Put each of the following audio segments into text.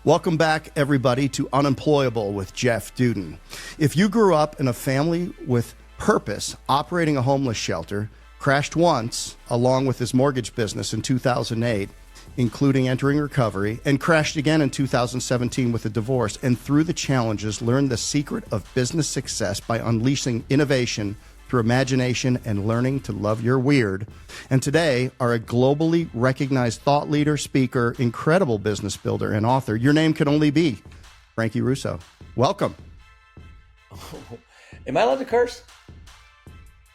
Welcome back, everybody, to Unemployable with Jeff Dudan. If you grew up in a family with purpose, operating a homeless shelter, crashed once along with his mortgage business in 2008, including entering recovery, and crashed again in 2017 with a divorce, and through the challenges, learned the secret of business success by unleashing innovation through imagination and learning to love your weird. And today are a globally recognized thought leader, speaker, incredible business builder, and author. Your name can only be Frankie Russo. Welcome. Am I allowed to curse?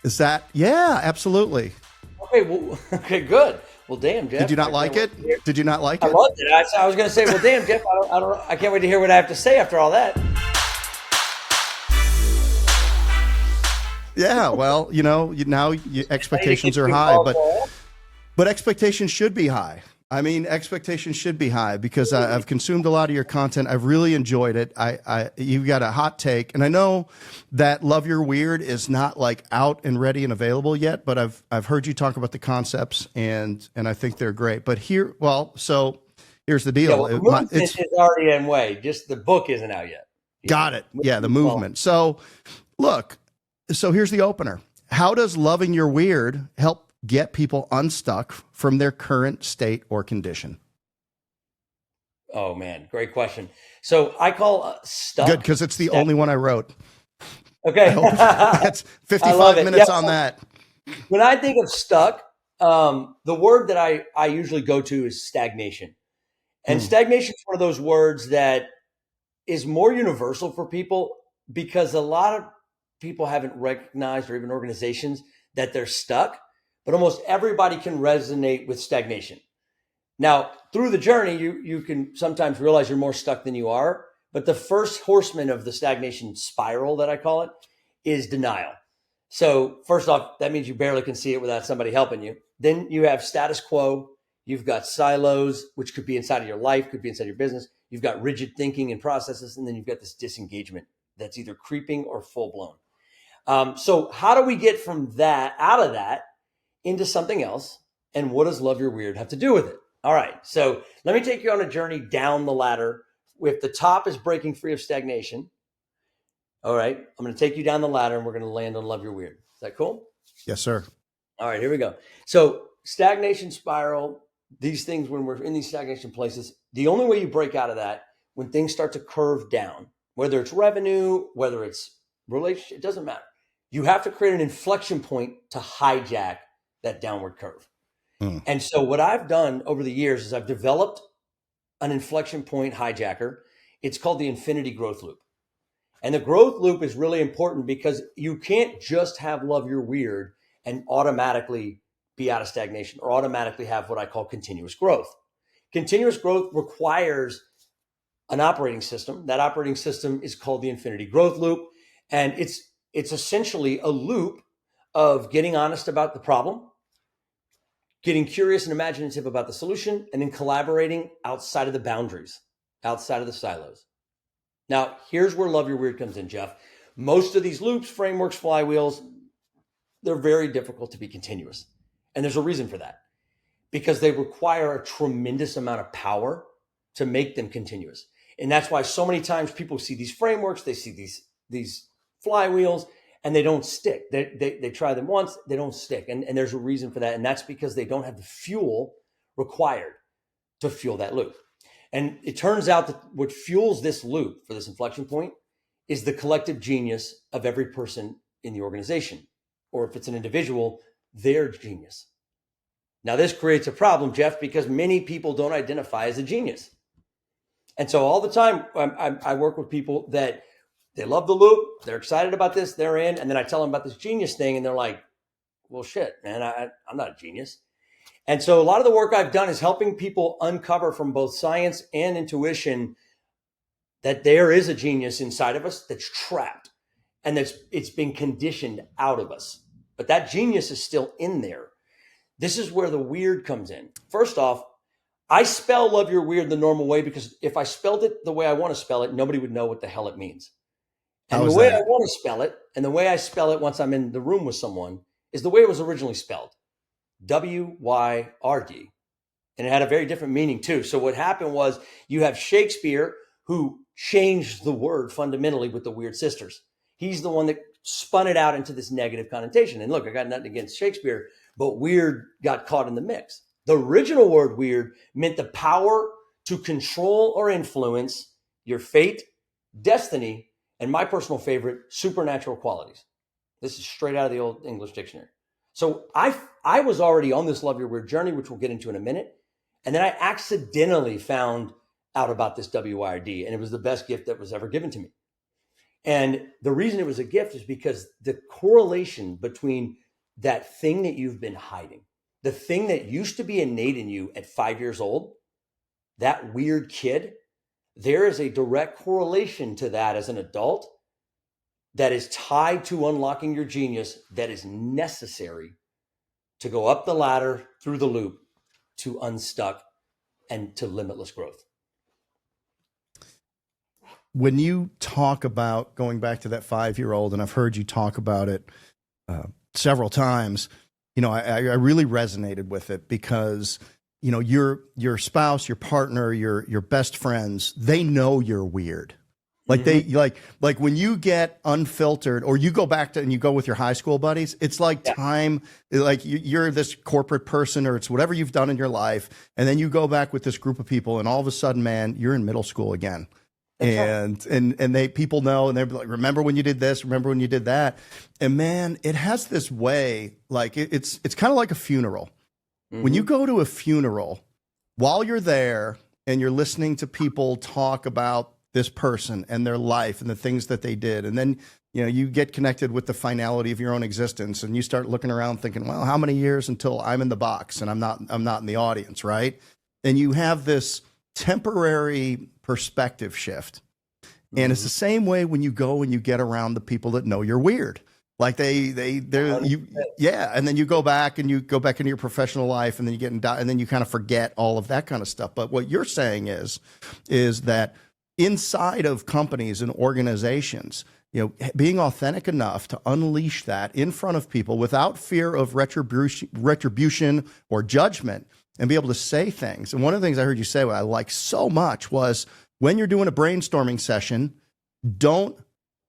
Is that? Yeah, absolutely. Okay, well, okay, good. Well, damn, Jeff. Did you not like it? Did you not like it? I loved it. I was going to say, well, damn, Jeff, I can't wait to hear what I have to say after all that. Yeah, well, expectations are high, but expectations should be high. I mean, expectations should be high because I've consumed a lot of your content. I've really enjoyed it. You've got a hot take, and I know that Love Your Weird is not like out and ready and available yet, but I've heard you talk about the concepts, and I think they're great. But here's the deal. Yeah, well, the movement is already in way. Just the book isn't out yet. Got it. Yeah, the movement. So, look. So here's the opener. How does loving your weird help get people unstuck from their current state or condition? Oh, man. Great question. So I call stuck. Good, because it's the only one I wrote. Okay. That's 55 minutes on that. When I think of stuck, the word that I usually go to is stagnation. And stagnation is one of those words that is more universal for people because a lot of people haven't recognized, or even organizations, that they're stuck, but almost everybody can resonate with stagnation. Now, through the journey, you can sometimes realize you're more stuck than you are, but the first horseman of the stagnation spiral, that I call it, is denial. So first off, that means you barely can see it without somebody helping you. Then you have status quo. You've got silos, which could be inside of your life, could be inside your business. You've got rigid thinking and processes, and then you've got this disengagement that's either creeping or full blown. So how do we get from that, out of that, into something else? And what does Love Your Weird have to do with it? All right. So let me take you on a journey down the ladder. If the top is breaking free of stagnation. All right. I'm going to take you down the ladder and we're going to land on Love Your Weird. Is that cool? Yes, sir. All right, here we go. So stagnation spiral, these things, when we're in these stagnation places, the only way you break out of that, when things start to curve down, whether it's revenue, whether it's relationship, it doesn't matter. You have to create an inflection point to hijack that downward curve. And so what I've done over the years is I've developed an inflection point hijacker. It's called the infinity growth loop. And the growth loop is really important because you can't just have Love Your Weird and automatically be out of stagnation or automatically have what I call continuous growth. Continuous growth requires an operating system. That operating system is called the infinity growth loop. And it's essentially a loop of getting honest about the problem, getting curious and imaginative about the solution, and then collaborating outside of the boundaries, outside of the silos. Now, here's where Love Your Weird comes in, Jeff. Most of these loops, frameworks, flywheels, they're very difficult to be continuous. And there's a reason for that, because they require a tremendous amount of power to make them continuous. And that's why so many times people see these frameworks, they see these flywheels, and they don't stick. They try them once, they don't stick. And there's a reason for that. And that's because they don't have the fuel required to fuel that loop. And it turns out that what fuels this loop for this inflection point is the collective genius of every person in the organization. Or if it's an individual, their genius. Now, this creates a problem, Jeff, because many people don't identify as a genius. And so all the time, I work with people that they love the loop. They're excited about this. They're in. And then I tell them about this genius thing. And they're like, well, shit, man, I'm not a genius. And so a lot of the work I've done is helping people uncover from both science and intuition that there is a genius inside of us that's trapped and it's been conditioned out of us. But that genius is still in there. This is where the weird comes in. First off, I spell Love Your Weird the normal way because if I spelled it the way I want to spell it, nobody would know what the hell it means. And the way I want to spell it, and the way I spell it once I'm in the room with someone, is the way it was originally spelled. W-Y-R-D. And it had a very different meaning too. So what happened was you have Shakespeare, who changed the word fundamentally with the Weird Sisters. He's the one that spun it out into this negative connotation. And look, I got nothing against Shakespeare, but weird got caught in the mix. The original word weird meant the power to control or influence your fate, destiny, and my personal favorite, supernatural qualities. This is straight out of the old English dictionary. So I was already on this Love Your Weird journey, which we'll get into in a minute. And then I accidentally found out about this WYRD, and it was the best gift that was ever given to me. And the reason it was a gift is because the correlation between that thing that you've been hiding, the thing that used to be innate in you at 5 years old, that weird kid, there is a direct correlation to that as an adult that is tied to unlocking your genius that is necessary to go up the ladder through the loop to unstuck and to limitless growth. When you talk about going back to that 5-year-old, and I've heard you talk about it several times, you know, I really resonated with it because, you know, your spouse, your partner, your best friends, they know you're weird. Like they like when you get unfiltered, or you go back to and you go with your high school buddies, it's like time, like you're this corporate person, or it's whatever you've done in your life, and then you go back with this group of people, and all of a sudden, man, you're in middle school again. And they people know, and they're like, remember when you did this, remember when you did that. And man, it has this way, like it's kind of like a funeral. When you go to a funeral, while you're there and you're listening to people talk about this person and their life and the things that they did, and then you know you get connected with the finality of your own existence, and you start looking around thinking, well, how many years until I'm in the box and I'm not in the audience, right? And you have this temporary perspective shift. And it's the same way when you go and you get around the people that know you're weird. Like they're you, yeah. And then you go back into your professional life, and then you get and then you kind of forget all of that kind of stuff. But what you're saying is that inside of companies and organizations, you know, being authentic enough to unleash that in front of people without fear of retribution or judgment, and be able to say things. And one of the things I heard you say, what I like so much, was when you're doing a brainstorming session, don't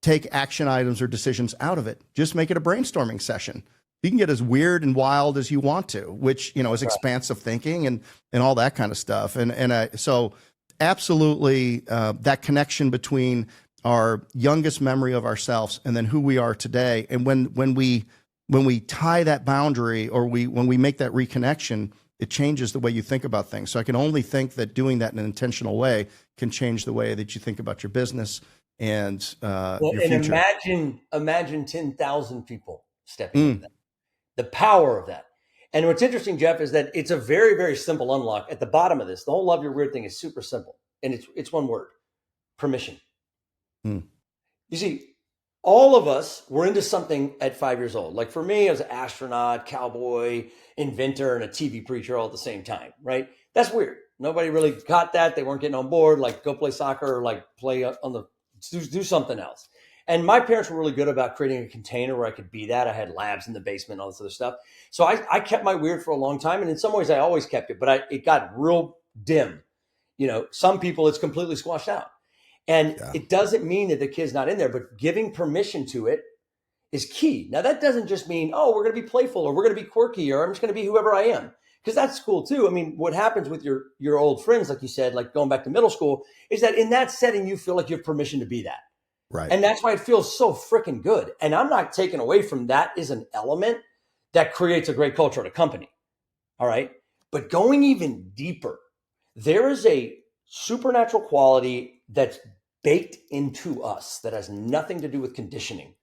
take action items or decisions out of it. Just make it a brainstorming session. You can get as weird and wild as you want to, which, you know, is expansive thinking and all that kind of stuff. So absolutely that connection between our youngest memory of ourselves and then who we are today. And when we tie that boundary, or when we make that reconnection, it changes the way you think about things. So I can only think that doing that in an intentional way can change the way that you think about your business and your future. Imagine 10,000 people stepping into that. The power of that. And what's interesting, Jeff, is that it's a very, very simple unlock at the bottom of this. The whole Love Your Weird thing is super simple. And it's one word: permission. You see, all of us were into something at 5 years old. Like for me, I was an astronaut, cowboy, inventor, and a TV preacher all at the same time, right? That's weird. Nobody really got that. They weren't getting on board, like go play soccer or like play on the, do something else. And my parents were really good about creating a container where I could be that. I had labs in the basement and all this other stuff. So I kept my weird for a long time. And in some ways I always kept it, but it got real dim. You know, some people it's completely squashed out. And it doesn't mean that the kid's not in there, but giving permission to it is key. Now, that doesn't just mean, oh, we're going to be playful, or we're going to be quirky, or I'm just going to be whoever I am, because that's cool too. I mean, what happens with your old friends, like you said, like going back to middle school, is that in that setting, you feel like you have permission to be that. Right. And that's why it feels so freaking good. And I'm not taking away from that is an element that creates a great culture at a company. All right. But going even deeper, there is a supernatural quality that's baked into us that has nothing to do with conditioning.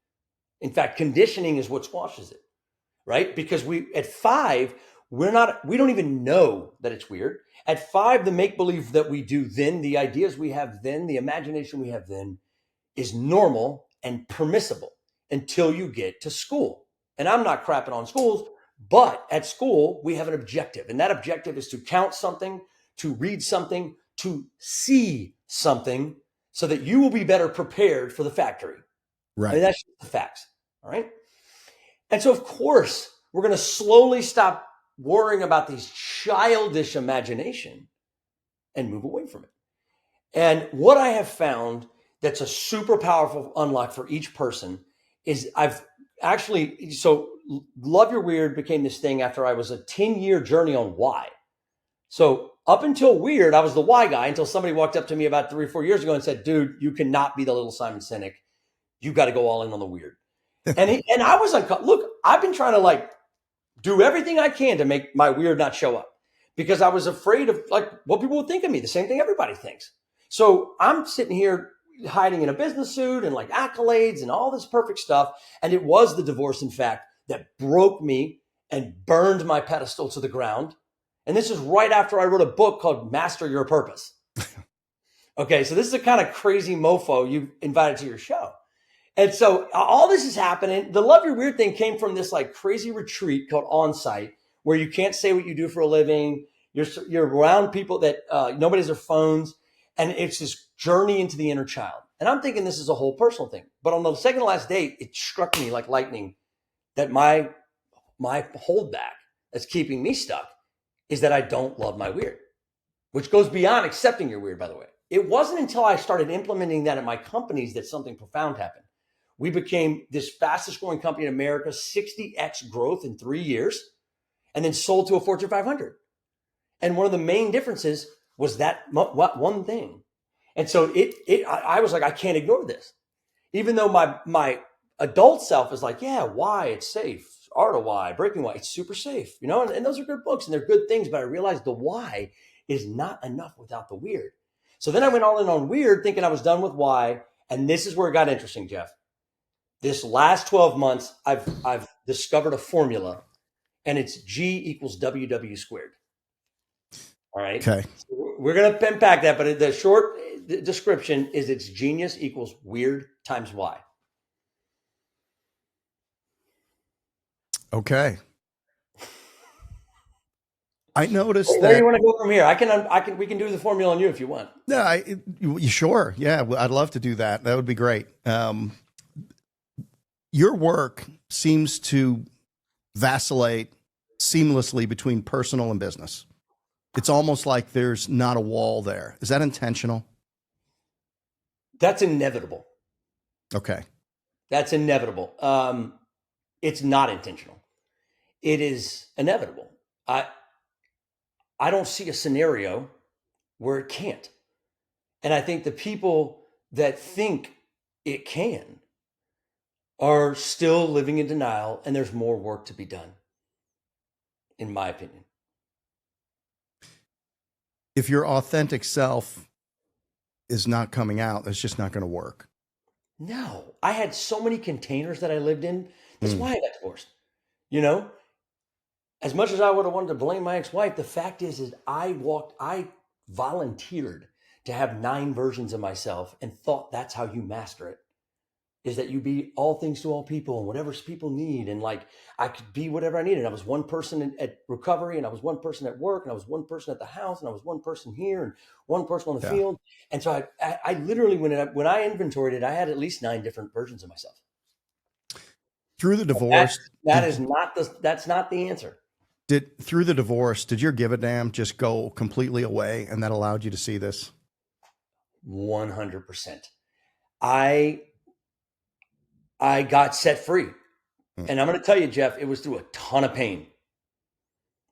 In fact, conditioning is what squashes it, right? Because at 5, we don't even know that it's weird. At 5, the make-believe that we do then, the ideas we have then, the imagination we have then is normal and permissible until you get to school. And I'm not crapping on schools, but at school, we have an objective. And that objective is to count something, to read something, to see something, so that you will be better prepared for the factory. Right. I mean, that's just the facts. All right. And so, of course, we're going to slowly stop worrying about these childish imagination and move away from it. And what I have found that's a super powerful unlock for each person is so Love Your Weird became this thing after I was a 10-year journey on why. So up until Weird, I was the why guy until somebody walked up to me about 3 or 4 years ago and said, dude, you cannot be the little Simon Sinek. You got to go all in on the weird. And I was like, look, I've been trying to like do everything I can to make my weird not show up because I was afraid of like what people would think of me. The same thing everybody thinks. So I'm sitting here hiding in a business suit and like accolades and all this perfect stuff. And it was the divorce, in fact, that broke me and burned my pedestal to the ground. And this is right after I wrote a book called Master Your Purpose. Okay, so this is the kind of crazy mofo you invited to your show. And so all this is happening. The Love Your Weird thing came from this like crazy retreat called On-Site, where you can't say what you do for a living. You're around people that nobody has their phones. And it's this journey into the inner child. And I'm thinking this is a whole personal thing. But on the second to last day, it struck me like lightning that my holdback that's keeping me stuck is that I don't love my weird, which goes beyond accepting your weird, by the way. It wasn't until I started implementing that in my companies that something profound happened. We became this fastest growing company in America, 60x growth in 3 years, and then sold to a Fortune 500. And one of the main differences was that one thing. And so I was like, I can't ignore this. Even though my adult self is like, yeah, why? It's safe. Art of Why, Breaking Why, it's super safe, you know, and those are good books and they're good things. But I realized the why is not enough without the weird. So then I went all in on weird thinking I was done with why. And this is where it got interesting, Jeff. This last 12 months, I've discovered a formula and it's G = WW squared. All right. Okay. So we're going to unpack that, but the short description is it's genius equals weird times Y. Okay. I noticed Where do you that. want to go from here? We can do the formula on you if you want. No, sure. Yeah, I'd love to do that. That would be great. Your work seems to vacillate seamlessly between personal and business. It's almost like there's not a wall there. Is that intentional? That's inevitable. Okay. That's inevitable. It's not intentional. It is inevitable. I don't see a scenario where it can't. And I think the people that think it can are still living in denial, and there's more work to be done, in my opinion. If your authentic self is not coming out, that's just not going to work. No, I had so many containers that I lived in. That's why I got divorced. You know, as much as I would have wanted to blame my ex-wife, the fact is I volunteered to have 9 versions of myself and thought that's how you master it, is that you be all things to all people and whatever people need. And like, I could be whatever I needed. I was one person at recovery and I was one person at work and I was one person at the house and I was one person here and one person on the field. And so I literally, when I inventoried it, I had at least 9 different versions of myself. Through the divorce. That's not the answer. Through the divorce, did your give a damn just go completely away and that allowed you to see this? 100%. I got set free. And I'm going to tell you, Jeff, it was through a ton of pain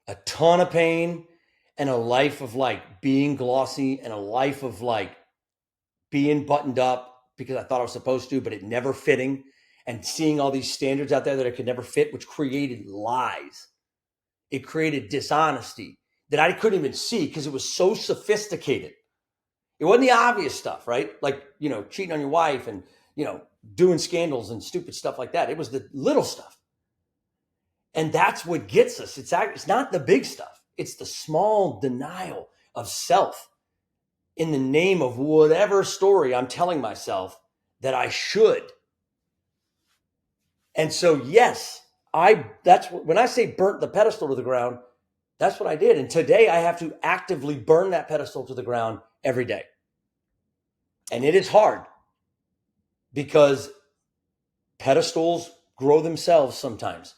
and a life of like being glossy and a life of like being buttoned up because I thought I was supposed to, but it never fitting, and seeing all these standards out there that I could never fit, which created lies. It created dishonesty that I couldn't even see because it was so sophisticated. It wasn't the obvious stuff, right? Like, you know, cheating on your wife and, you know, doing scandals and stupid stuff like that. It was the little stuff. And that's what gets us. It's not the big stuff. It's the small denial of self in the name of whatever story I'm telling myself that I should. And so, yes, when I say burnt the pedestal to the ground, that's what I did. And today I have to actively burn that pedestal to the ground every day. And it is hard because pedestals grow themselves sometimes,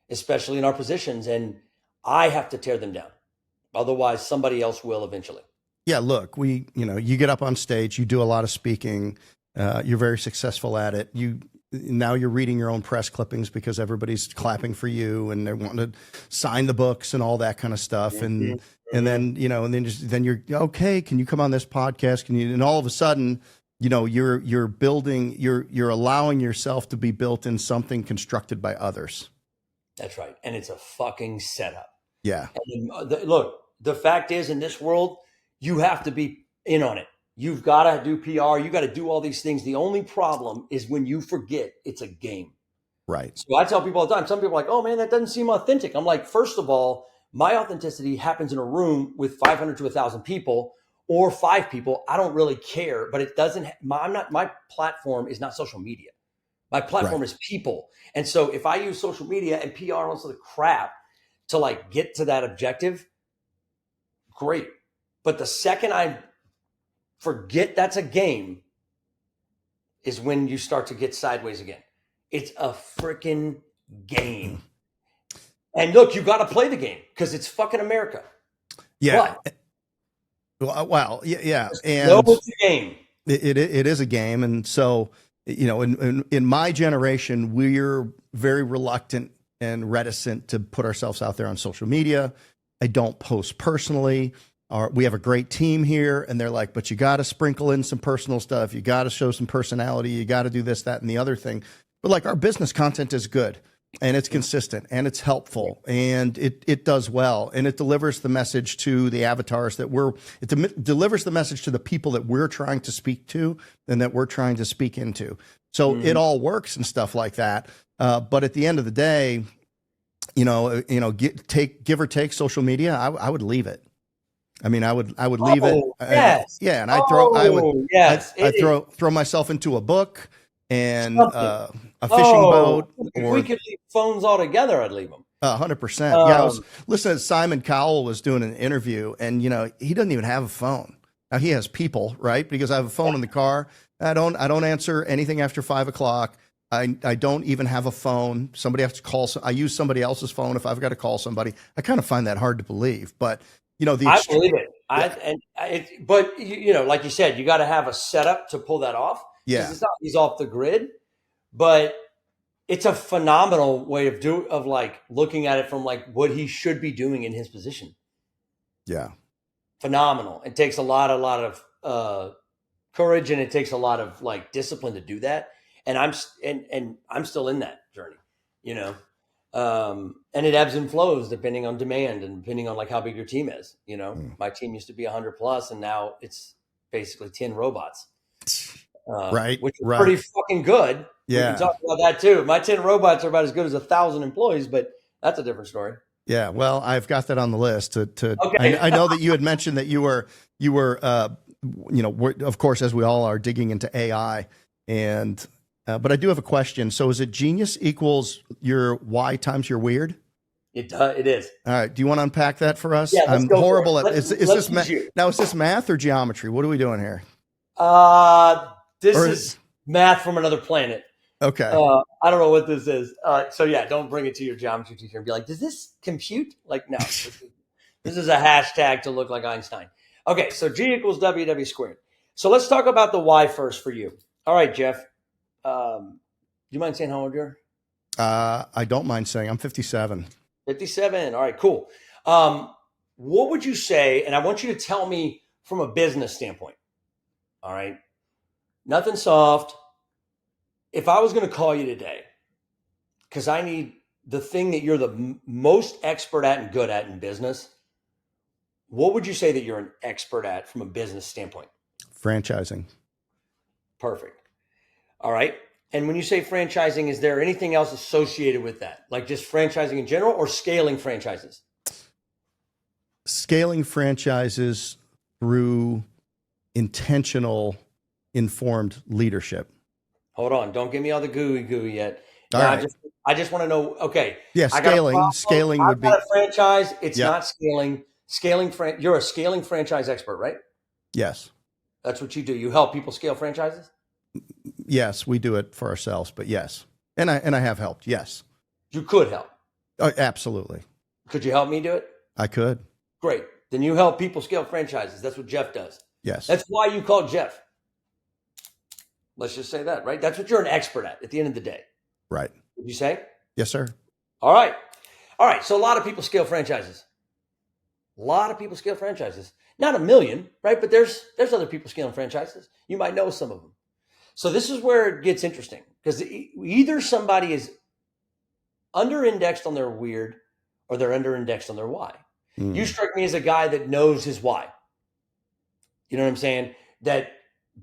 especially in our positions. And I have to tear them down. Otherwise, somebody else will eventually. Yeah, look, you get up on stage, you do a lot of speaking, you're very successful at it. Now you're reading your own press clippings because everybody's clapping for you and they're wanting to sign the books and all that kind of stuff. And then, then you're okay. Can you come on this podcast? And all of a sudden, you're building, you're allowing yourself to be built in something constructed by others. That's right. And it's a fucking setup. Yeah. And look, the fact is, in this world, you have to be in on it. You've got to do PR. You got to do all these things. The only problem is when you forget it's a game. Right. So I tell people all the time, some people are like, oh man, that doesn't seem authentic. I'm like, first of all, my authenticity happens in a room with 500 to 1,000 people or 5 people. I don't really care, but it doesn't, my platform is not social media. My platform is people. And so if I use social media and PR and all sort of crap to like get to that objective, great. But the second I forget that's a game is when you start to get sideways again. It's a freaking game. And look, you got to play the game because it's fucking America. Yeah. Well, yeah. And no, it's a game. It is a game. And so, in my generation, we're very reluctant and reticent to put ourselves out there on social media. I don't post personally. We have a great team here, and they're like, but you got to sprinkle in some personal stuff. You got to show some personality. You got to do this, that, and the other thing. But like our business content is good, and it's consistent, and it's helpful, and it does well, and it delivers the message to the avatars delivers the message to the people that we're trying to speak to and that we're trying to speak into. So it all works and stuff like that. But at the end of the day, give or take social media, I would leave it. I mean, I would leave it. Yes. Yeah. And I'd throw myself into a book and a fishing boat. If we could leave phones altogether, I'd leave them. 100%. Yeah. I was listening to Simon Cowell was doing an interview, and he doesn't even have a phone. Now he has people, right? Because I have a phone in the car. I don't answer anything after 5 o'clock. I don't even have a phone. Somebody has to call. I use somebody else's phone if I've got to call somebody. I kind of find that hard to believe, but I believe it. But like you said, you got to have a setup to pull that off. Yeah. It's not he's off the grid, but it's a phenomenal way of like looking at it from like what he should be doing in his position. Yeah. Phenomenal. It takes a lot of courage, and it takes a lot of like discipline to do that. And I'm still in that journey, and it ebbs and flows depending on demand and depending on like how big your team is. My team used to be 100 plus, and now it's basically 10 robots. Right. Which is pretty fucking good. Yeah. We can talk about that too. My 10 robots are about as good as 1,000 employees, but that's a different story. Yeah. Well, I've got that on the list okay. I know that you had mentioned that you were, of course, as we all are, digging into AI, and but I do have a question. So is it genius equals your Y times your weird? It is. All right. Do you want to unpack that for us? Yeah, I'm horrible at is this now, is this math or geometry? What are we doing here? This is math from another planet. Okay. I don't know what this is. So yeah, don't bring it to your geometry teacher and be like, does this compute? Like, no, this is a hashtag to look like Einstein. Okay. So G equals WW squared. So let's talk about the Y first for you. All right, Jeff. Do you mind saying how old you are? I don't mind saying I'm 57. 57. All right, cool. What would you say? And I want you to tell me from a business standpoint. All right. Nothing soft. If I was going to call you today, because I need the thing that you're the most expert at and good at in business, what would you say that you're an expert at from a business standpoint? Franchising. Perfect. All right. And when you say franchising, is there anything else associated with that? Like just franchising in general or scaling franchises? Scaling franchises through intentional, informed leadership. Hold on. Don't give me all the gooey yet. All right. I just want to know, okay. Yeah, scaling would be a franchise. It's not scaling. You're a scaling franchise expert, right? Yes. That's what you do. You help people scale franchises? Yes, we do it for ourselves, but yes. And I have helped. Yes. You could help. Oh, absolutely. Could you help me do it? I could. Great. Then you help people scale franchises. That's what Jeff does. Yes. That's why you call Jeff. Let's just say that, right? That's what you're an expert at the end of the day. Right. Would you say? Yes, sir. All right. All right. So a lot of people scale franchises. A lot of people scale franchises. Not a million, right? But there's other people scaling franchises. You might know some of them. So this is where it gets interesting, because either somebody is under-indexed on their weird or they're under-indexed on their why. You strike me as a guy that knows his why. You know what I'm saying? That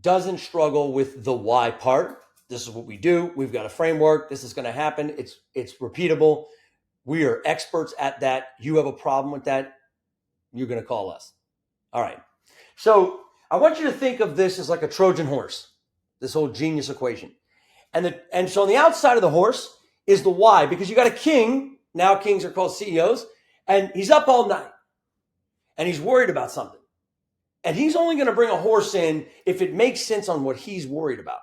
doesn't struggle with the why part. This is what we do. We've got a framework. This is going to happen. It's repeatable. We are experts at that. You have a problem with that, you're going to call us. All right. So I want you to think of this as like a Trojan horse, this whole genius equation. And so on the outside of the horse is the why, because you got a king. Now kings are called CEOs, and he's up all night and he's worried about something. And he's only going to bring a horse in if it makes sense on what he's worried about.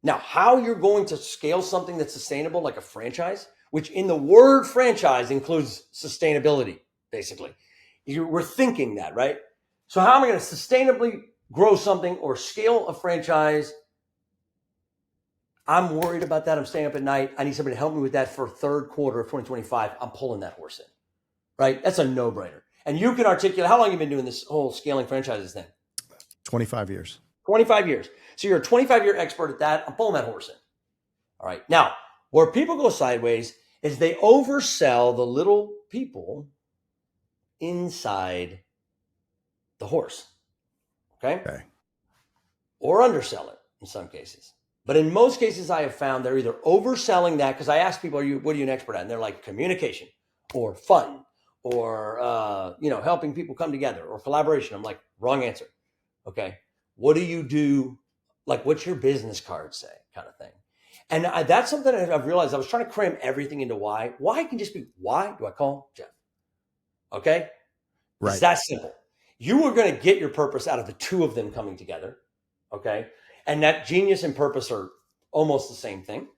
Now, how you're going to scale something that's sustainable, like a franchise, which in the word franchise includes sustainability, basically. We're thinking that, right? So how am I going to sustainably grow something or scale a franchise? I'm worried about that. I'm staying up at night. I need somebody to help me with that for third quarter of 2025. I'm pulling that horse in, right? That's a no-brainer. And you can articulate, how long have you been doing this whole scaling franchises thing? 25 years. 25 years. So you're a 25-year expert at that. I'm pulling that horse in. All right. Now, where people go sideways is they oversell the little people inside the horse. Okay. Or undersell it in some cases. But in most cases, I have found they're either overselling that, because I ask people, what are you an expert at? And they're like, communication or fun or, helping people come together or collaboration. I'm like, wrong answer. Okay. What do you do? Like, what's your business card say, kind of thing? And that's something that I've realized. I was trying to cram everything into why. Why can just be, why do I call Jeff? Okay. Right. It's that simple. You are going to get your purpose out of the two of them coming together. Okay. And that genius and purpose are almost the same thing.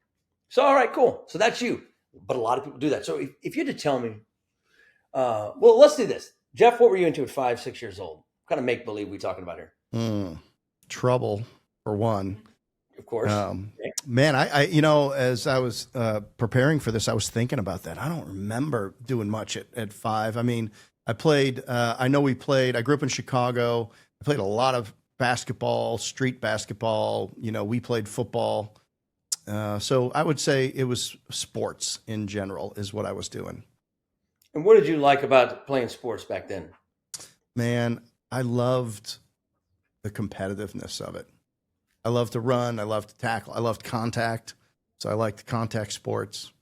So, all right, cool. So that's you. But a lot of people do that. So if you had to tell me, well, let's do this. Jeff, what were you into at 5, 6 years old? What kind of make-believe we talking about here? Trouble, for one. Of course. Okay. Man, I as I was preparing for this, I was thinking about that. I don't remember doing much at 5. I mean, I played, I grew up in Chicago. I played a lot of basketball, street basketball. We played football. So I would say it was sports in general is what I was doing. And what did you like about playing sports back then? Man, I loved the competitiveness of it. I loved to run. I loved to tackle. I loved contact. So I liked contact sports.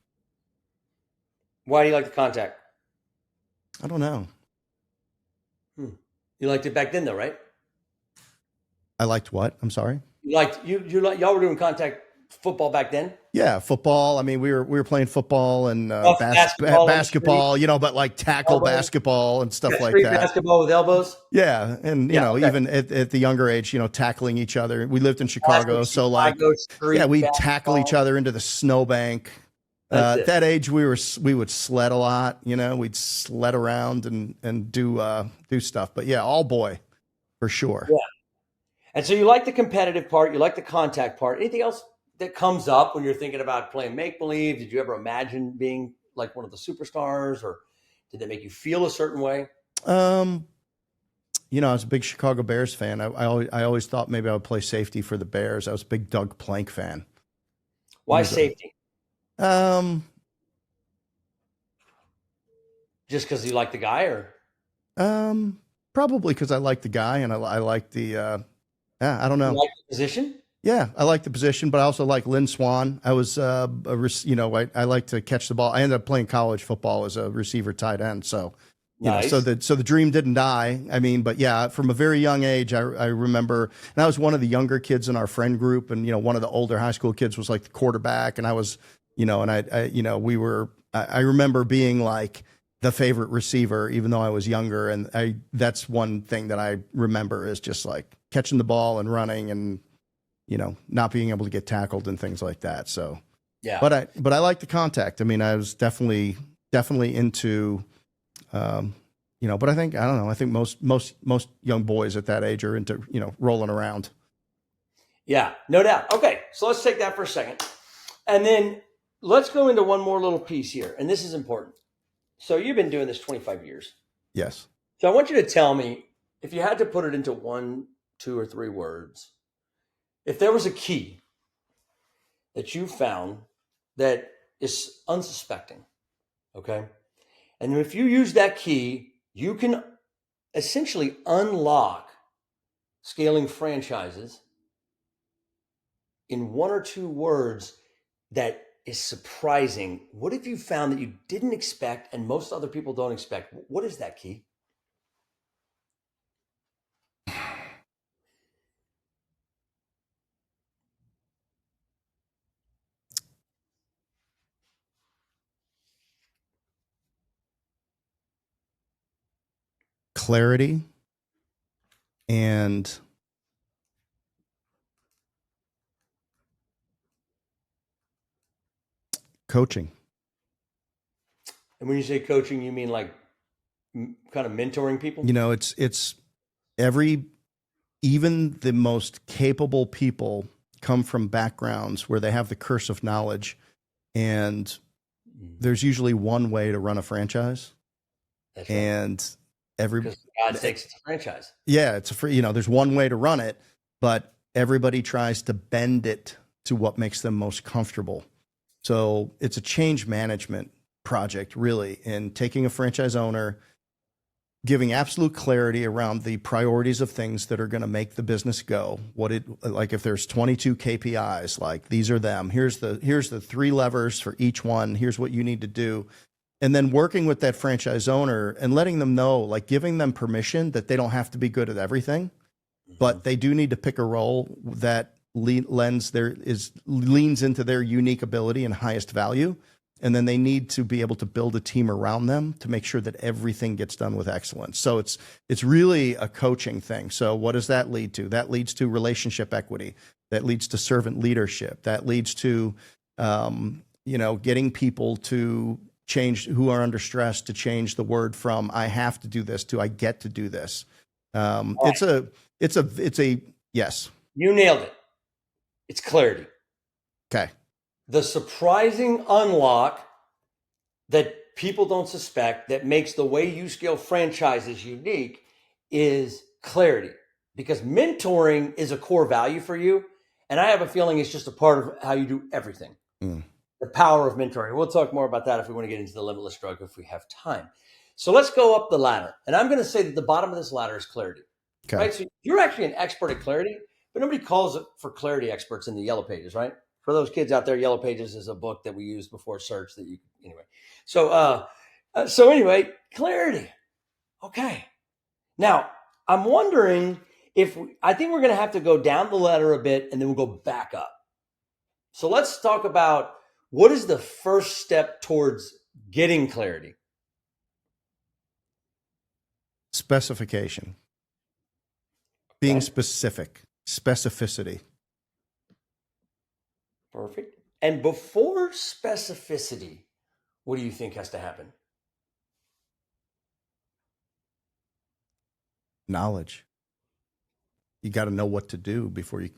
Why do you like the contact? I don't know. You liked it back then though, right? I liked what? I'm sorry. Y'all were doing contact football back then? Yeah, football. I mean, we were playing football and basketball, but like tackle elbows. Basketball and stuff like that. Basketball with elbows. Yeah, and even at the younger age, tackling each other. We lived in Chicago, so like, we tackle each other into the snowbank. At that age, we would sled a lot. We'd sled around and do stuff. But yeah, all boy, for sure. Yeah. And so you like the competitive part, you like the contact part. Anything else that comes up when you're thinking about playing make-believe? Did you ever imagine being like one of the superstars, or did that make you feel a certain way? I was a big Chicago Bears fan. I always thought maybe I would play safety for the Bears. I was a big Doug Plank fan. Why safety? Just because you like the guy, or? Probably because I like the guy and I like the, I don't know. You like the position? Yeah, I like the position, but I also like Lynn Swan. I was, I like to catch the ball. I ended up playing college football as a receiver tight end. So, nice. So the dream didn't die. I mean, but yeah, from a very young age, I remember, and I was one of the younger kids in our friend group. And, one of the older high school kids was like the quarterback. And I was, I remember being like the favorite receiver, even though I was younger. And that's one thing that I remember is just like catching the ball and running and, not being able to get tackled and things like that. So, yeah, but I like the contact. I mean, I was definitely, definitely into, but I don't know. I think most young boys at that age are into, rolling around. Yeah, no doubt. Okay, so let's take that for a second. And then let's go into one more little piece here. And this is important. So you've been doing this 25 years. Yes. So I want you to tell me, if you had to put it into 1, 2, or 3 words, if there was a key that you found that is unsuspecting, okay? And if you use that key, you can essentially unlock scaling franchises in 1 or 2 words that is surprising. What have you found that you didn't expect and most other people don't expect? What is that key? Clarity and coaching. And when you say coaching, you mean like kind of mentoring people? It's even the most capable people come from backgrounds where they have the curse of knowledge, and there's usually one way to run a franchise. That's right. And because God sakes, it's a franchise. Yeah, it's a free, there's one way to run it, but everybody tries to bend it to what makes them most comfortable. So it's a change management project, really, in taking a franchise owner, giving absolute clarity around the priorities of things that are going to make the business go. Like if there's 22 KPIs, like these are them. Here's the 3 levers for each one. Here's what you need to do. And then working with that franchise owner and letting them know, like giving them permission that they don't have to be good at everything, but they do need to pick a role that leans into their unique ability and highest value. And then they need to be able to build a team around them to make sure that everything gets done with excellence. So it's really a coaching thing. So what does that lead to? That leads to relationship equity. That leads to servant leadership. That leads to, getting people to change, who are under stress, to change the word from I have to do this to I get to do this. It's a yes. You nailed it. It's clarity. Okay. The surprising unlock that people don't suspect that makes the way you scale franchises unique is clarity, because mentoring is a core value for you. And I have a feeling it's just a part of how you do everything. The power of mentoring. We'll talk more about that if we want to get into the limitless drug, if we have time. So let's go up the ladder. And I'm going to say that the bottom of this ladder is clarity. Okay. Right? So you're actually an expert at clarity, but nobody calls it for clarity experts in the yellow pages, right? For those kids out there, Yellow Pages is a book that we used before search anyway. So anyway, clarity. Okay. Now, I'm wondering I think we're going to have to go down the ladder a bit and then we'll go back up. So let's talk about what is the first step towards getting clarity? Specification. Being specific. Specificity. Perfect. And before specificity, what do you think has to happen? Knowledge. You got to know what to do before you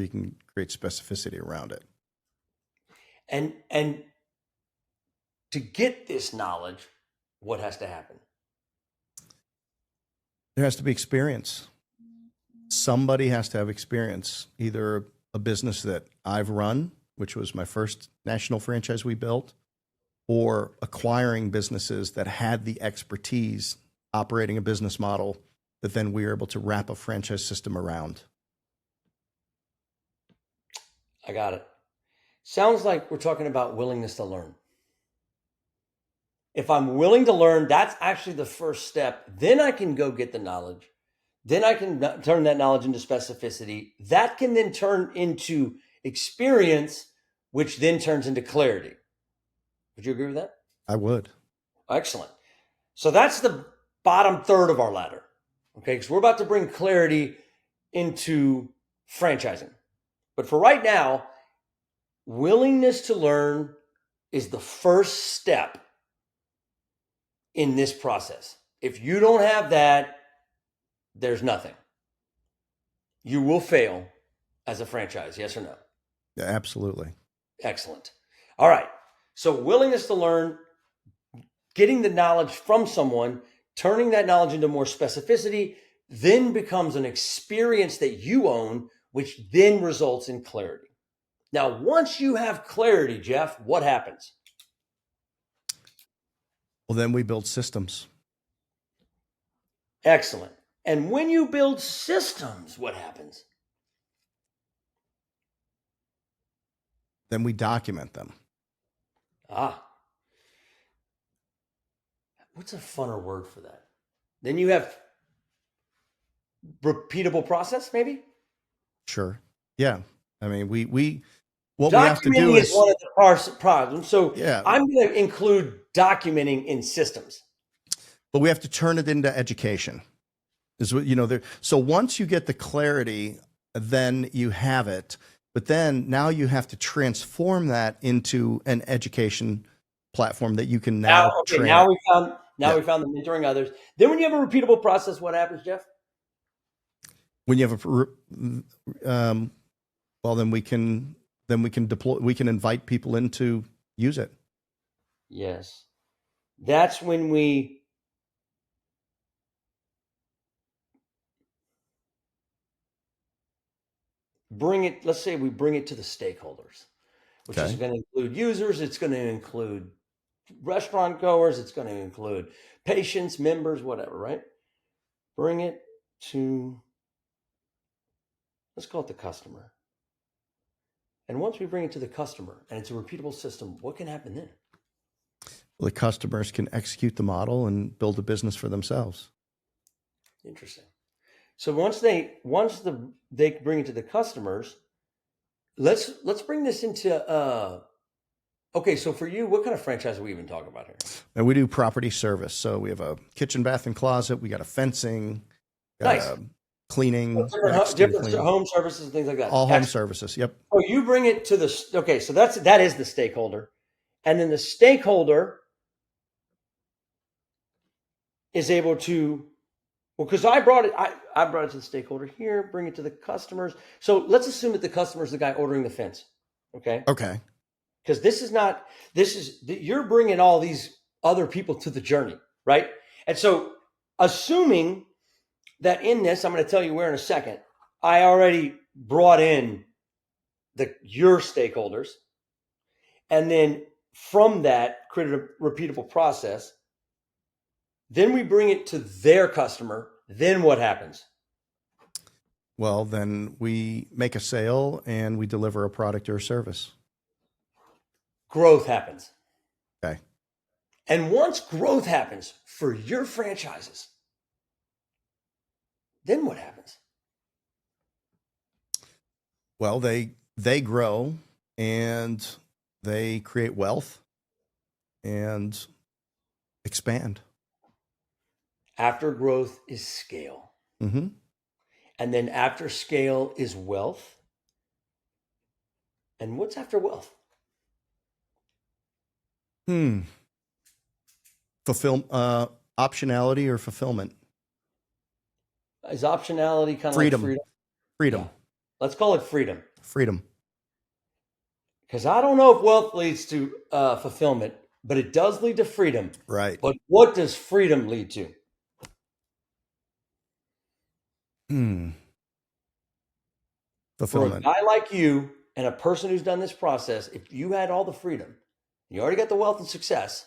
can create specificity around it. And to get this knowledge, what has to happen? There has to be experience. Somebody has to have experience, either a business that I've run, which was my first national franchise we built, or acquiring businesses that had the expertise operating a business model that then we were able to wrap a franchise system around. I got it. Sounds like we're talking about willingness to learn. If I'm willing to learn, that's actually the first step. Then I can go get the knowledge. Then I can turn that knowledge into specificity. That can then turn into experience, which then turns into clarity. Would you agree with that? I would. Excellent. So that's the bottom third of our ladder. Okay, because we're about to bring clarity into franchising. But for right now, willingness to learn is the first step in this process. If you don't have that, there's nothing. You will fail as a franchise, yes or no? Yeah, absolutely. Excellent. All right. So willingness to learn, getting the knowledge from someone, turning that knowledge into more specificity, then becomes an experience that you own, which then results in clarity. Now, once you have clarity, Jeff, what happens? Well, then we build systems. Excellent. And when you build systems, what happens? Then we document them. What's a funner word for that? Then you have repeatable process, maybe? Sure. Yeah. I mean, what we have to Documenting do is one of the problems. So yeah, I'm going to include documenting in systems. but we have to turn it into education. Is what, so once you get the clarity, then you have it, but then now you have to transform that into an education platform that you can now train. Now we found the mentoring others. Then when you have a repeatable process, what happens, Jeff? When you have well, then we can deploy, we can invite people in to use it. Yes. That's when we bring it, let's say we bring it to the stakeholders, which is going to include users, it's going to include restaurant goers, it's going to include patients, members, whatever, right? Bring it to, let's call it the customer. And once we bring it to the customer and it's a repeatable system, what can happen then? Well, the customers can execute the model and build a business for themselves. Interesting. So once they bring it to the customers, let's bring this into okay, so for you, what kind of franchise are we even talking about here? And we do property service. So we have a kitchen, bath, and closet. We got a fencing, nice. Cleaning, different home services and things like that. All home services. Yep. Oh, you bring it to the, okay, so that is the stakeholder. And then the stakeholder is able to, well, because I brought it to the stakeholder here, bring it to the customers. So let's assume that the customer is the guy ordering the fence. Okay. Okay. Because you're bringing all these other people to the journey, right? And so assuming that in this, I'm going to tell you where in a second, I already brought in your stakeholders, and then from that created a repeatable process. Then we bring it to their customer. Then what happens? Well, then we make a sale and we deliver a product or a service. Growth happens. Okay. And once growth happens for your franchises, then what happens? Well, they grow and they create wealth and expand. After growth is scale. Mm-hmm. And then after scale is wealth. And what's after wealth? Optionality or fulfillment. Is optionality kind of freedom? Like freedom. Yeah. Let's call it freedom. Freedom. Because I don't know if wealth leads to fulfillment, but it does lead to freedom. Right. But what does freedom lead to? Fulfillment. For a guy like you and a person who's done this process, if you had all the freedom, you already got the wealth and success,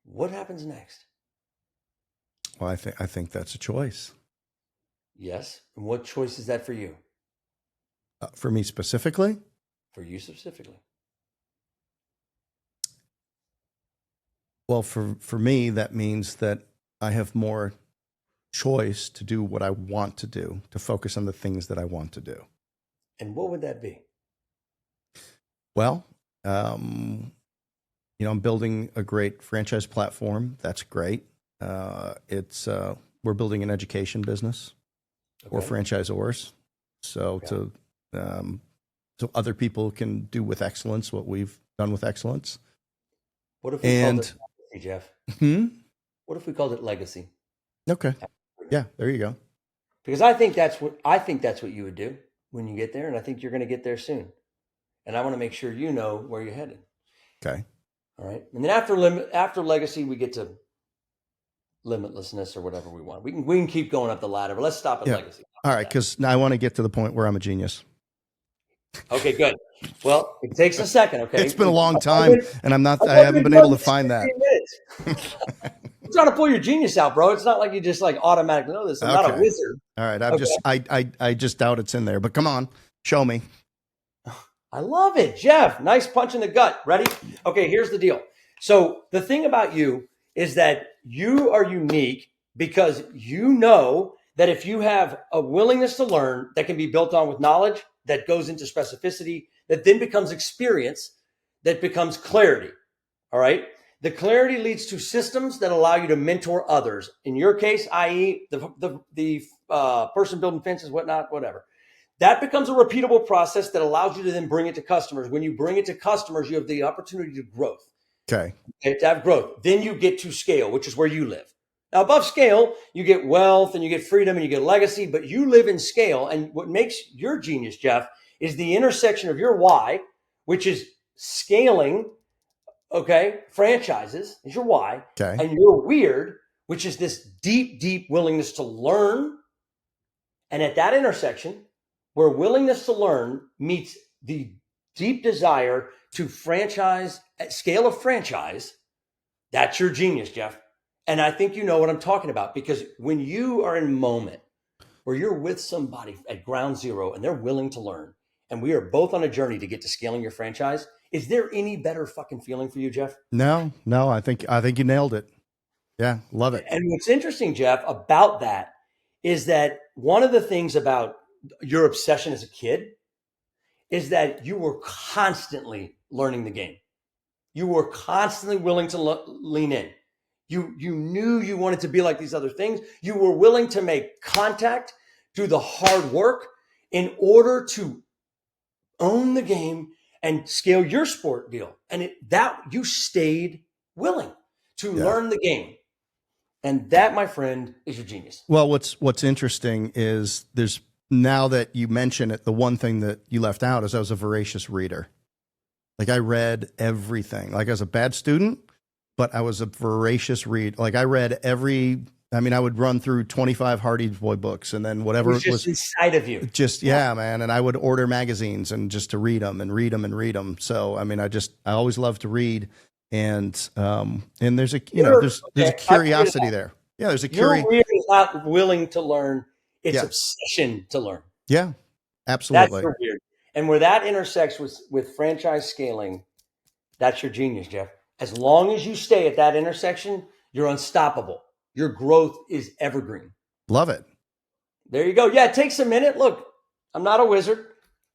what happens next? Well, I think that's a choice. Yes. And what choice is that for you? For me specifically? For you specifically. Well, for me, that means that I have more choice to do what I want to do, to focus on the things that I want to do. And what would that be? Well, I'm building a great franchise platform. That's great. We're building an education business or franchisors. So so other people can do with excellence what we've done with excellence. What if we called it, Jeff? What if we called it legacy? Okay. Yeah, there you go. Because I think that's what you would do when you get there, and I think you're going to get there soon. And I want to make sure you know where you're headed. Okay. All right. And then after legacy, we get to limitlessness or whatever we want. We can keep going up the ladder, but let's stop at legacy. All right, because now I want to get to the point where I'm a genius. Okay, good. Well, it takes a second. Okay, it's been a long time, and I haven't been able to find that. I'm trying to pull your genius out, bro. It's not like you just like automatically know this. I'm not a wizard. All right, I just doubt it's in there. But come on, show me. I love it, Jeff. Nice punch in the gut. Ready? Okay, here's the deal. So the thing about you is that you are unique because you know that if you have a willingness to learn that can be built on with knowledge that goes into specificity, that then becomes experience, that becomes clarity. All right. The clarity leads to systems that allow you to mentor others. In your case, i.e., the person building fences, whatnot, whatever. That becomes a repeatable process that allows you to then bring it to customers. When you bring it to customers, you have the opportunity to growth. Okay. To have growth. Then you get to scale, which is where you live. Now, above scale, you get wealth and you get freedom and you get legacy, but you live in scale. And what makes your genius, Jeff, is the intersection of your why, which is scaling, okay, franchises is your why. Okay. And your weird, which is this deep, deep willingness to learn. And at that intersection, where willingness to learn meets the deep desire to franchise, at scale of franchise, that's your genius, Jeff. And I think you know what I'm talking about, because when you are in a moment where you're with somebody at ground zero and they're willing to learn, and we are both on a journey to get to scaling your franchise, is there any better fucking feeling for you, Jeff? No, I think you nailed it. Yeah, love it. And what's interesting, Jeff, about that is that one of the things about your obsession as a kid is that you were constantly learning the game. You were constantly willing to lean in. You knew you wanted to be like these other things. You were willing to make contact, do the hard work in order to own the game and scale your sport deal. And that you stayed willing to learn the game. And that, my friend, is your genius. Well, what's interesting is now that you mention it, the one thing that you left out is I was a voracious reader. Like I read everything. Like I was a bad student, but I was a voracious reader. Like I read I would run through 25 Hardy Boy books and then whatever it was inside of you. Just, man. And I would order magazines and just to read them and read them and read them. So, I always loved to read. And there's a, there's a curiosity there. Yeah. There's a curiosity. Your weird is not willing to learn. It's obsession to learn. Yeah, absolutely. That's your weird. And where that intersects with franchise scaling, that's your genius, Jeff. As long as you stay at that intersection, you're unstoppable. Your growth is evergreen. Love it. There you go. Yeah, it takes a minute. Look, I'm not a wizard.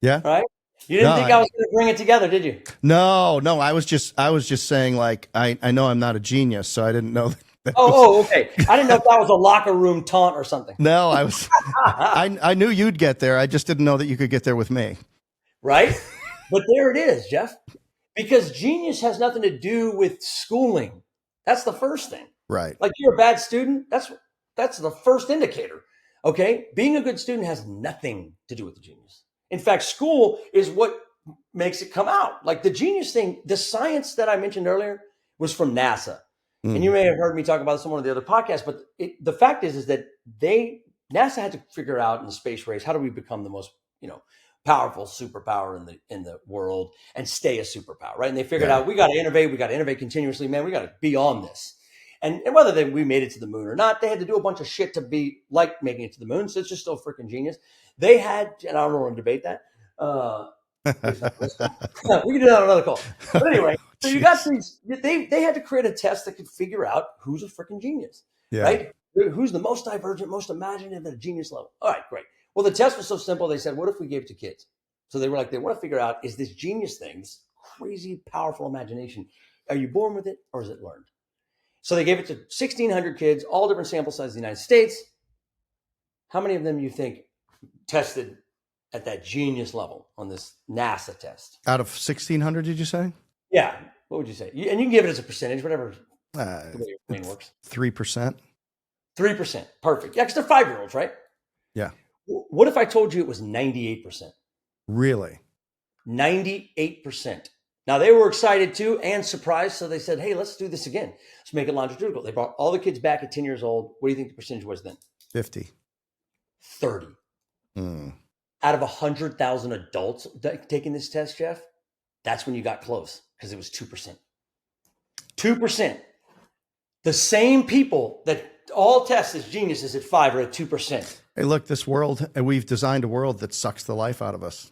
Yeah. Right? You didn't think I was going to bring it together, did you? No. I was just saying, like, I know I'm not a genius, so I didn't know that. Okay. I didn't know if that was a locker room taunt or something. No, I was. I knew you'd get there. I just didn't know that you could get there with me. Right? But there it is, Jeff. Because genius has nothing to do with schooling. That's the first thing. Right. Like you're a bad student. That's the first indicator. Okay. Being a good student has nothing to do with the genius. In fact, school is what makes it come out. Like the genius thing, the science that I mentioned earlier was from NASA. And you may have heard me talk about this on one of the other podcasts, but the fact is that NASA had to figure out in the space race, how do we become the most, powerful superpower in the world and stay a superpower, right? And they figured out we got to innovate continuously, man. We got to be on this. And whether we made it to the moon or not, they had to do a bunch of shit to be like making it to the moon. So it's just still freaking genius. They had, and I don't want to debate that. We can do that on another call. But anyway, so you got these, they had to create a test that could figure out who's a freaking genius, right? Who's the most divergent, most imaginative at a genius level. All right, great. Well, the test was so simple. They said, what if we gave it to kids? So they want to figure out, is this genius thing, this crazy, powerful imagination, are you born with it or is it learned? So they gave it to 1,600 kids, all different sample sizes in the United States. How many of them you think tested at that genius level on this NASA test? Out of 1,600, did you say? Yeah. What would you say? And you can give it as a percentage, whatever The way your brain works. 3%. 3%. Perfect. Yeah, because they're 5-year-olds, right? Yeah. What if I told you it was 98%? Really? 98%. Now they were excited too and surprised. So they said, hey, let's do this again. Let's make it longitudinal. They brought all the kids back at 10 years old. What do you think the percentage was then? 50. 30. Mm. Out of 100,000 adults taking this test, Jeff, that's when you got close because it was 2%. 2%. The same people that all test as geniuses at 5 are at 2%. Hey, look, this world, and we've designed a world that sucks the life out of us.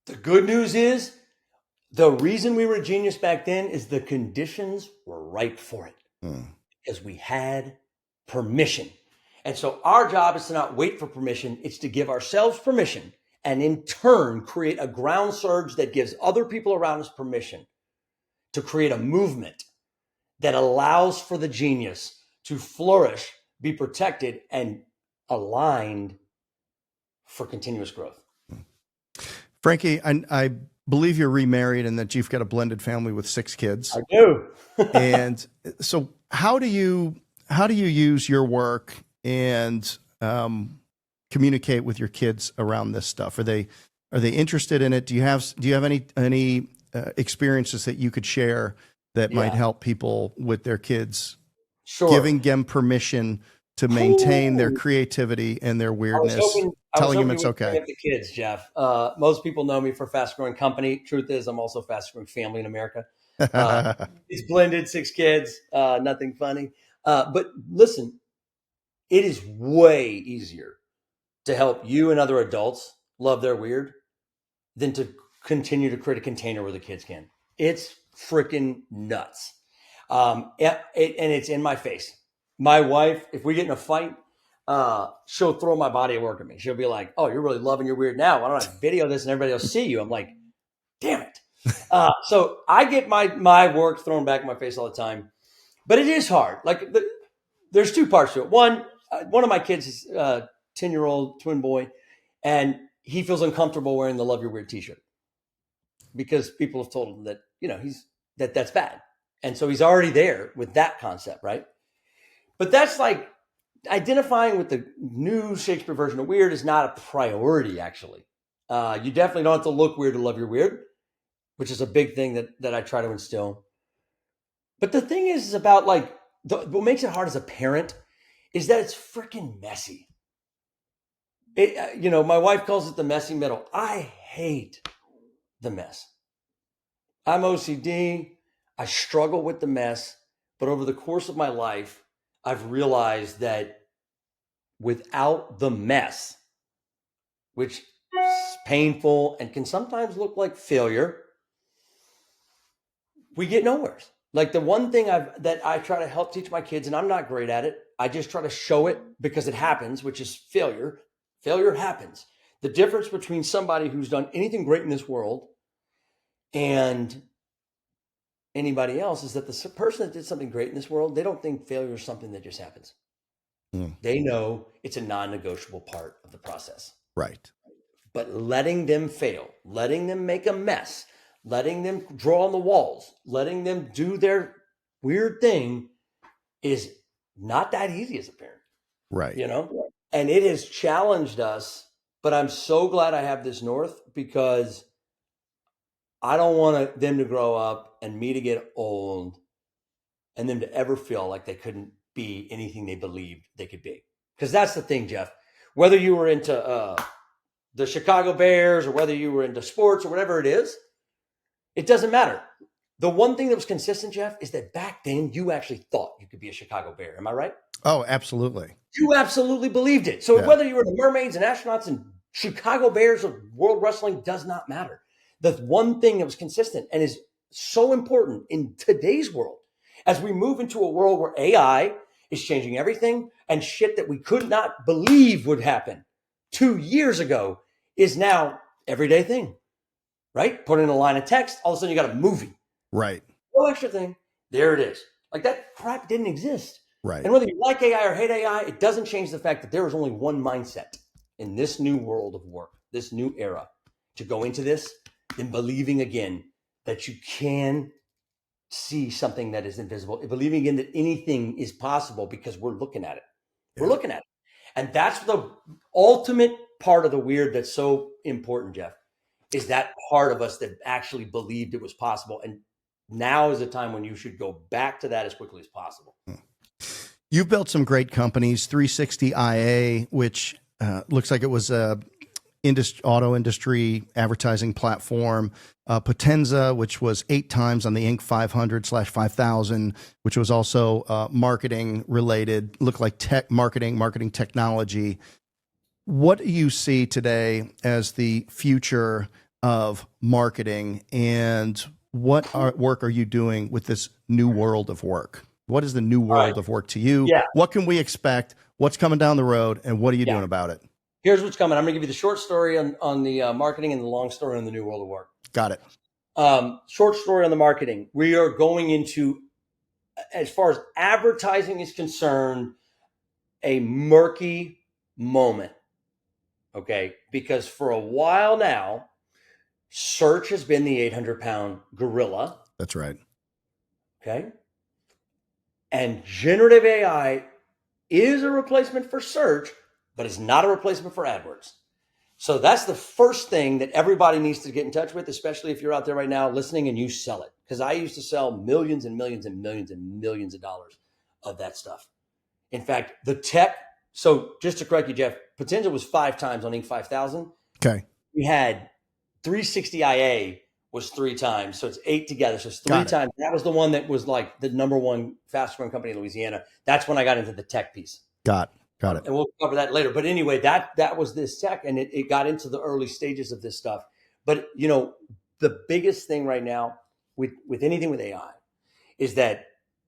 The good news is the reason we were a genius back then is the conditions were ripe for it because we had permission. And so our job is to not wait for permission. It's to give ourselves permission and in turn create a ground surge that gives other people around us permission to create a movement that allows for the genius to flourish, be protected, and aligned for continuous growth. Frankie, I believe you're remarried and that you've got a blended family with 6 kids. I do. And so how do you use your work and communicate with your kids around this stuff? Are they interested in it? Do you have any experiences that you could share that might help people with their kids? Sure. Giving them permission to maintain their creativity and their weirdness, telling them it's okay. The kids, Jeff. Most people know me for fast growing company. Truth is, I'm also fast growing family in America. It's blended, 6 kids, nothing funny. But listen, it is way easier to help you and other adults love their weird than to continue to create a container where the kids can. It's freaking nuts. And it's in my face. My wife, if we get in a fight, she'll throw my body at work at me. She'll be like, oh, you're really loving your weird now. Why don't I video this and everybody will see you? I'm like, damn it. So I get my work thrown back in my face all the time. But it is hard. Like there's 2 parts to it. One of my kids is a 10-year-old twin boy, and he feels uncomfortable wearing the Love Your Weird t-shirt because people have told him that, that's bad. And so he's already there with that concept, right? But that's like identifying with the new Shakespeare version of weird is not a priority, actually. You definitely don't have to look weird to love your weird, which is a big thing that I try to instill. But the thing is about like, what makes it hard as a parent is that it's freaking messy. My wife calls it the messy middle. I hate the mess. I'm OCD. I struggle with the mess. But over the course of my life, I've realized that without the mess, which is painful and can sometimes look like failure, we get nowhere. Like the one thing that I try to help teach my kids, and I'm not great at it, I just try to show it because it happens, which is failure. Failure happens. The difference between somebody who's done anything great in this world and anybody else is that the person that did something great in this world, they don't think failure is something that just happens. They know it's a non-negotiable part of the process. Right. But letting them fail, letting them make a mess, letting them draw on the walls, letting them do their weird thing is not that easy as a parent. Right. And it has challenged us, but I'm so glad I have this North because I don't want them to grow up and me to get old and them to ever feel like they couldn't be anything they believed they could be. Because that's the thing, Jeff. Whether you were into the Chicago Bears or whether you were into sports or whatever it is, it doesn't matter. The one thing that was consistent, Jeff, is that back then you actually thought you could be a Chicago Bear. Am I right? Oh, absolutely. You absolutely believed it. So whether you were the Mermaids and Astronauts and Chicago Bears or World Wrestling does not matter. The one thing that was consistent and is so important in today's world, as we move into a world where AI is changing everything and shit that we could not believe would happen 2 years ago is now everyday thing, right? Put in a line of text, all of a sudden you got a movie. Right. No extra thing. There it is. Like that crap didn't exist. Right. And whether you like AI or hate AI, it doesn't change the fact that there is only one mindset in this new world of work, this new era, to go into this and believing again that you can see something that is invisible, believing in that anything is possible because we're looking at it. We're looking at it. And that's the ultimate part of the weird that's so important, Jeff, is that part of us that actually believed it was possible. And now is the time when you should go back to that as quickly as possible. You've built some great companies, 360 IA, which looks like it was a auto industry advertising platform, Potenza, which was 8 times on the Inc. 500/5000, which was also marketing related, looked like marketing technology. What do you see today as the future of marketing, and what work are you doing with this new world of work? What is the new world of work to you? Yeah. What can we expect? What's coming down the road, and what are you doing about it? Here's what's coming. I'm going to give you the short story on the marketing and the long story on the new world of work. Got it. Short story on the marketing. We are going into, as far as advertising is concerned, a murky moment. Okay. Because for a while now, search has been the 800-pound gorilla. That's right. Okay. And generative AI is a replacement for search, but it's not a replacement for AdWords. So that's the first thing that everybody needs to get in touch with, especially if you're out there right now listening and you sell it. Because I used to sell millions and millions and millions and millions of dollars of that stuff. In fact, the tech, so just to correct you, Jeff, Potenza was 5 times on Inc. 5000. Okay. We had 360 IA was 3 times. So it's 8 together. So it's 3 times. That was the one that was like the number one fastest growing company in Louisiana. That's when I got into the tech piece. Got it. And we'll cover that later. But anyway, that was this tech, and it got into the early stages of this stuff. But, you know, the biggest thing right now with anything with AI is that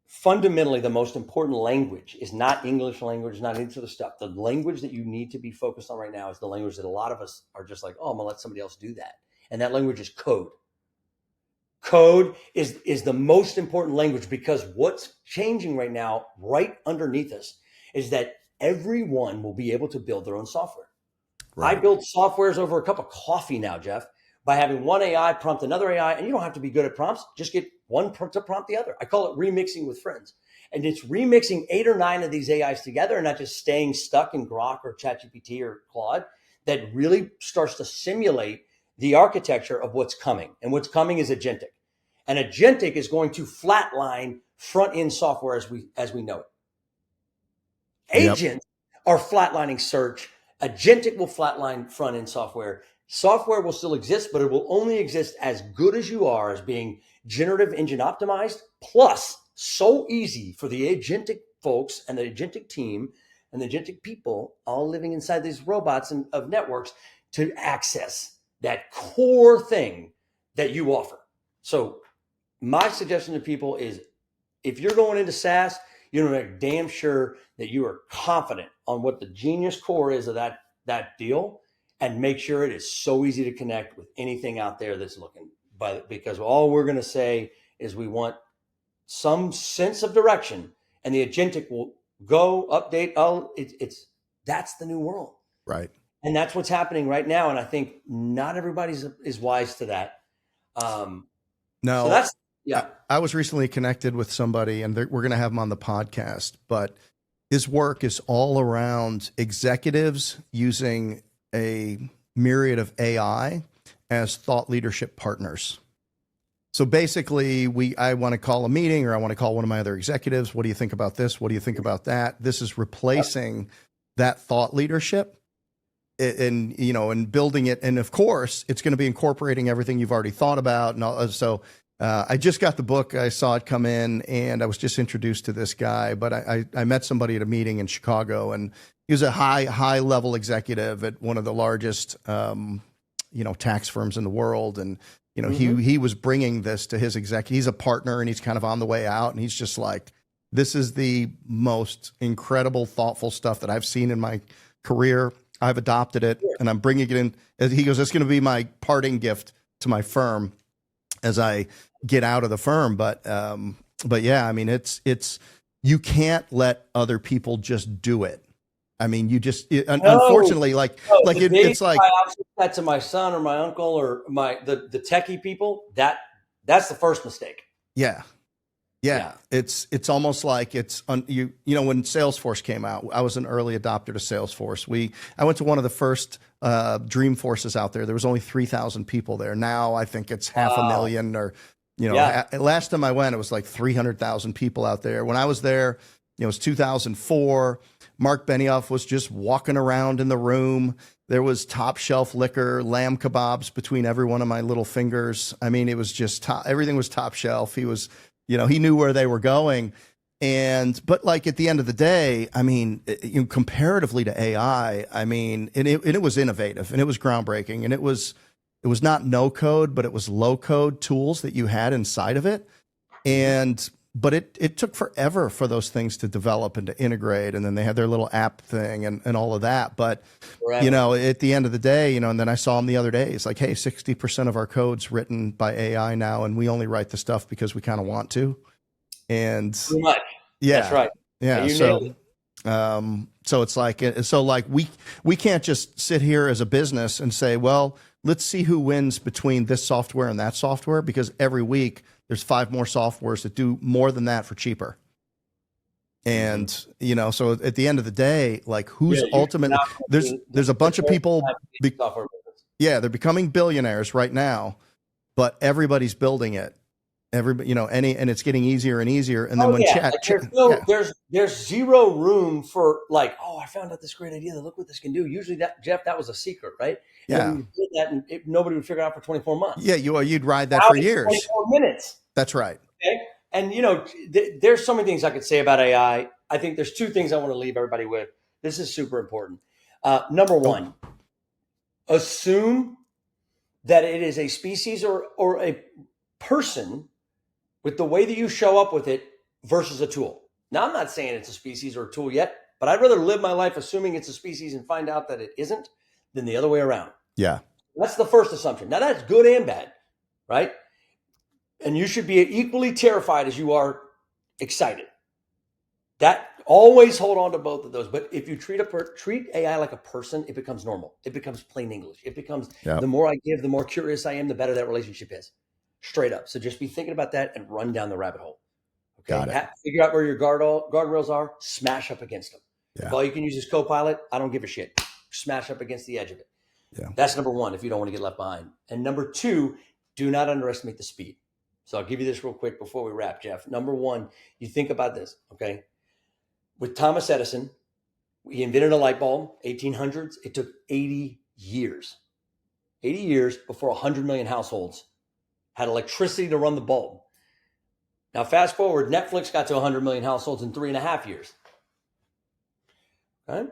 fundamentally the most important language is not English language, not any of the stuff. The language that you need to be focused on right now is the language that a lot of us are just like, oh, I'm going to let somebody else do that. And that language is code. Code is the most important language, because what's changing right now, right underneath us, is that everyone will be able to build their own software. Right. I build softwares over a cup of coffee now, Jeff, by having one AI prompt another AI. And you don't have to be good at prompts. Just get one to prompt the other. I call it remixing with friends. And it's remixing 8 or 9 of these AIs together and not just staying stuck in Grok or ChatGPT or Claude, that really starts to simulate the architecture of what's coming. And what's coming is agentic. And agentic is going to flatline front-end software as we know it. Agents are flatlining search. Agentic will flatline front-end software. Software will still exist, but it will only exist as good as you are as being generative engine optimized, plus so easy for the agentic folks and the agentic team and the agentic people all living inside these robots and of networks to access that core thing that you offer. So my suggestion to people is, if you're going into SaaS, you know, make damn sure that you are confident on what the genius core is of that deal, and make sure it is so easy to connect with anything out there that's looking. Because all we're going to say is we want some sense of direction, and the agentic will go update. That's the new world, right? And that's what's happening right now. And I think not everybody is wise to that. No, so that's. Yeah, I was recently connected with somebody, and we're going to have him on the podcast, but his work is all around executives using a myriad of AI as thought leadership partners. So basically, I want to call a meeting, or I want to call one of my other executives. What do you think about this? What do you think about that? This is replacing that thought leadership and, you know, and building it. And of course, it's going to be incorporating everything you've already thought about. And so I just got the book. I saw it come in, and I was just introduced to this guy. But I met somebody at a meeting in Chicago, and he was a high level executive at one of the largest, tax firms in the world. And, you know, he was bringing this to his executive. He's a partner, and he's kind of on the way out. And he's just like, this is the most incredible, thoughtful stuff that I've seen in my career. I've adopted it, and I'm bringing it in. He goes, it's going to be my parting gift to my firm as I get out of the firm. But yeah, I mean, it's, you can't let other people just do it. I mean, unfortunately, it's like, I said that to my son or my uncle or the techie people, that's the first mistake. Yeah. Yeah, it's almost like you know, when Salesforce came out, I was an early adopter to Salesforce. I went to one of the first Dreamforces out there. There was only 3,000 people there. Now I think it's 500,000 or, you know, last time I went, it was like 300,000 people out there. When I was there, it was 2004. Mark Benioff was just walking around in the room. There was top shelf liquor, lamb kebabs between every one of my little fingers. I mean, it was just everything was top shelf. He was, you know, he knew where they were going. But like at the end of the day, I mean, comparatively to AI, I mean, and it was innovative and it was groundbreaking, and it was not no code, but it was low code tools that you had inside of it. But it took forever for those things to develop and to integrate. And then they had their little app thing and all of that. But, you know, at the end of the day, you know, and then I saw them the other day, it's like, hey, 60% of our code's written by AI now, and we only write the stuff because we kind of want to. And too much. Yeah, that's right. Yeah. So it's like, we can't just sit here as a business and say, well, let's see who wins between this software and that software, because every week there's 5 more softwares that do more than that for cheaper. And, you know, so at the end of the day, like who's ultimately, there's a bunch of people, they're becoming billionaires right now, but everybody's building it. Everybody, you know, and it's getting easier and easier. And then there's zero room for like, oh, I found out this great idea. Look what this can do. Usually that was a secret, right? Yeah. And you did that and nobody would figure it out for 24 months. Yeah. You'd ride that for years. 24 minutes. That's right. Okay. And you know, there's so many things I could say about AI. I think there's 2 things I want to leave everybody with. This is super important. Number one, assume that it is a species or a person with the way that you show up with it versus a tool. Now, I'm not saying it's a species or a tool yet, but I'd rather live my life assuming it's a species and find out that it isn't than the other way around. Yeah. That's the first assumption. Now, that's good and bad, right? And you should be equally terrified as you are excited. That always hold on to both of those. But if you treat AI like a person, it becomes normal. It becomes plain English. It becomes the more I give, the more curious I am, the better that relationship is. Straight up. So just be thinking about that and run down the rabbit hole. Okay. Got it. Figure out where your guardrails are, smash up against them. Yeah. If all you can use is Copilot, I don't give a shit. Smash up against the edge of it. Yeah. That's number one, if you don't want to get left behind. And number 2, do not underestimate the speed. So I'll give you this real quick before we wrap, Jeff. Number 1, you think about this, okay? With Thomas Edison, he invented a light bulb, 1800s. It took 80 years. 80 years before 100 million households had electricity to run the bulb. Now, fast forward, Netflix got to 100 million households in 3.5 years. Okay?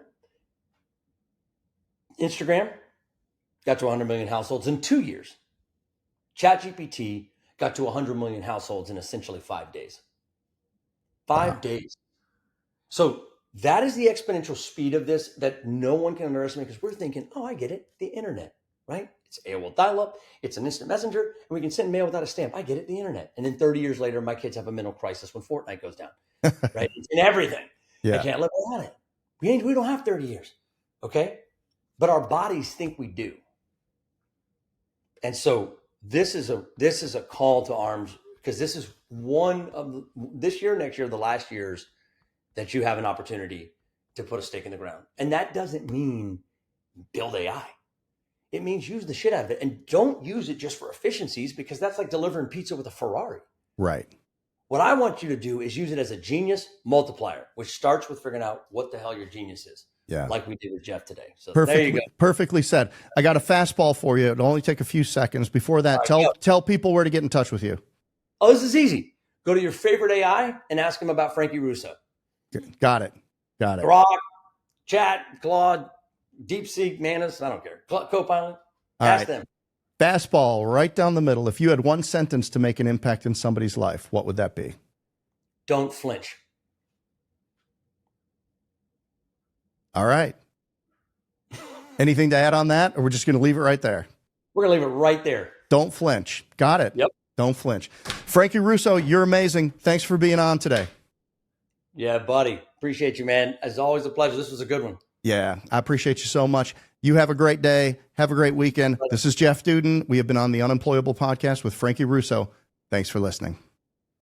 Instagram got to 100 million households in 2 years. ChatGPT got to 100 million households in essentially 5 days. 5 days. So that is the exponential speed of this that no one can underestimate, because we're thinking, oh, I get it, the internet, right? It's AOL dial-up, it's an instant messenger, and we can send mail without a stamp. I get it, the internet. And then 30 years later, my kids have a mental crisis when Fortnite goes down, right? It's in everything. I can't live without it. We don't have 30 years, okay? But our bodies think we do. And so this is a call to arms, because this is one of this year, next year, the last years that you have an opportunity to put a stake in the ground. And that doesn't mean build AI. It means use the shit out of it, and don't use it just for efficiencies, because that's like delivering pizza with a Ferrari. Right. What I want you to do is use it as a genius multiplier, which starts with figuring out what the hell your genius is. Yeah. Like we did with Jeff today. So there you go. Perfectly said. I got a fastball for you. It'll only take a few seconds. Before that, tell people where to get in touch with you. Oh, this is easy. Go to your favorite AI and ask them about Frankie Russo. Got it. Grok, Chat, Claude, DeepSeek, Manus, I don't care. Copilot, ask them. Fastball right down the middle. If you had one sentence to make an impact in somebody's life, what would that be? Don't flinch. All right. Anything to add on that, or we're just going to leave it right there? We're going to leave it right there. Don't flinch. Got it. Yep. Don't flinch. Frankie Russo, you're amazing. Thanks for being on today. Yeah, buddy. Appreciate you, man. As always, a pleasure. This was a good one. Yeah, I appreciate you so much. You have a great day. Have a great weekend. This is Jeff Dudan. We have been on the Unemployable podcast with Frankie Russo. Thanks for listening.